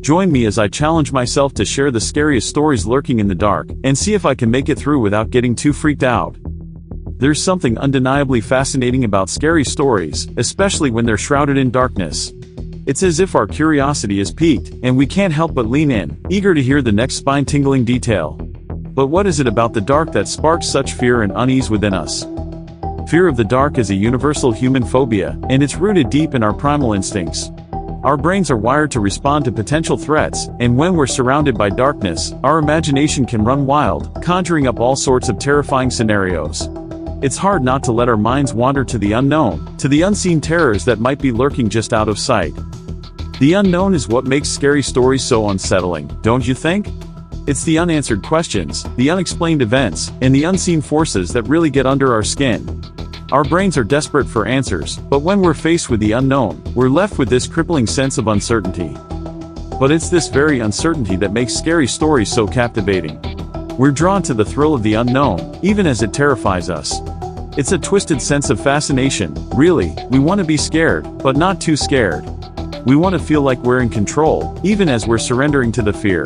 Join me as I challenge myself to share the scariest stories lurking in the dark, and see if I can make it through without getting too freaked out. There's something undeniably fascinating about scary stories, especially when they're shrouded in darkness. It's as if our curiosity is piqued, and we can't help but lean in, eager to hear the next spine-tingling detail. But what is it about the dark that sparks such fear and unease within us? Fear of the dark is a universal human phobia, and it's rooted deep in our primal instincts. Our brains are wired to respond to potential threats, and when we're surrounded by darkness, our imagination can run wild, conjuring up all sorts of terrifying scenarios. It's hard not to let our minds wander to the unknown, to the unseen terrors that might be lurking just out of sight. The unknown is what makes scary stories so unsettling, don't you think? It's the unanswered questions, the unexplained events, and the unseen forces that really get under our skin. Our brains are desperate for answers, but when we're faced with the unknown, we're left with this crippling sense of uncertainty. But it's this very uncertainty that makes scary stories so captivating. We're drawn to the thrill of the unknown, even as it terrifies us. It's a twisted sense of fascination, really. We want to be scared, but not too scared. We want to feel like we're in control, even as we're surrendering to the fear.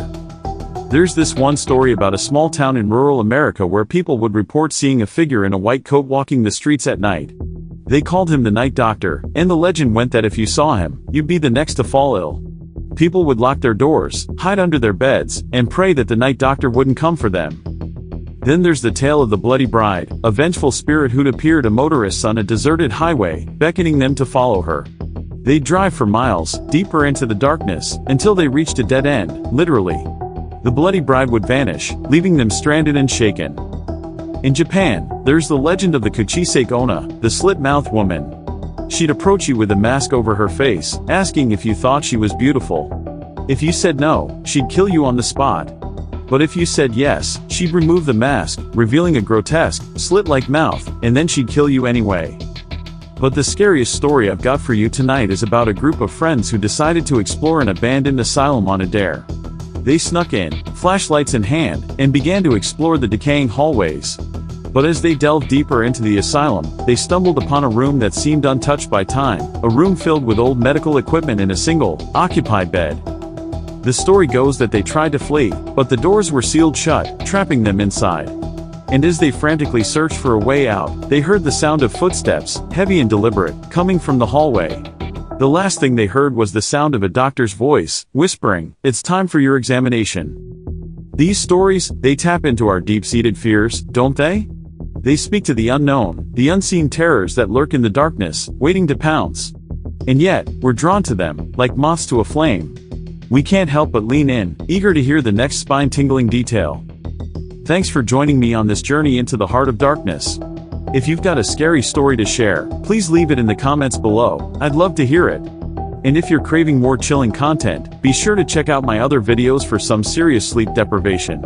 There's this one story about a small town in rural America where people would report seeing a figure in a white coat walking the streets at night. They called him the Night Doctor, and the legend went that if you saw him, you'd be the next to fall ill. People would lock their doors, hide under their beds, and pray that the Night Doctor wouldn't come for them. Then there's the tale of the Bloody Bride, a vengeful spirit who'd appear to motorists on a deserted highway, beckoning them to follow her. They'd drive for miles, deeper into the darkness, until they reached a dead end, literally. The Bloody Bride would vanish, leaving them stranded and shaken. In Japan, there's the legend of the Kuchisake Onna, the slit-mouthed woman. She'd approach you with a mask over her face, asking if you thought she was beautiful. If you said no, she'd kill you on the spot. But if you said yes, she'd remove the mask, revealing a grotesque, slit-like mouth, and then she'd kill you anyway. But the scariest story I've got for you tonight is about a group of friends who decided to explore an abandoned asylum on a dare. They snuck in, flashlights in hand, and began to explore the decaying hallways. But as they delved deeper into the asylum, they stumbled upon a room that seemed untouched by time, a room filled with old medical equipment and a single, occupied bed. The story goes that they tried to flee, but the doors were sealed shut, trapping them inside. And as they frantically searched for a way out, they heard the sound of footsteps, heavy and deliberate, coming from the hallway. The last thing they heard was the sound of a doctor's voice, whispering, "It's time for your examination." These stories, they tap into our deep-seated fears, don't they? They speak to the unknown, the unseen terrors that lurk in the darkness, waiting to pounce. And yet, we're drawn to them, like moths to a flame. We can't help but lean in, eager to hear the next spine-tingling detail. Thanks for joining me on this journey into the heart of darkness. If you've got a scary story to share, please leave it in the comments below. I'd love to hear it. And if you're craving more chilling content, be sure to check out my other videos for some serious sleep deprivation.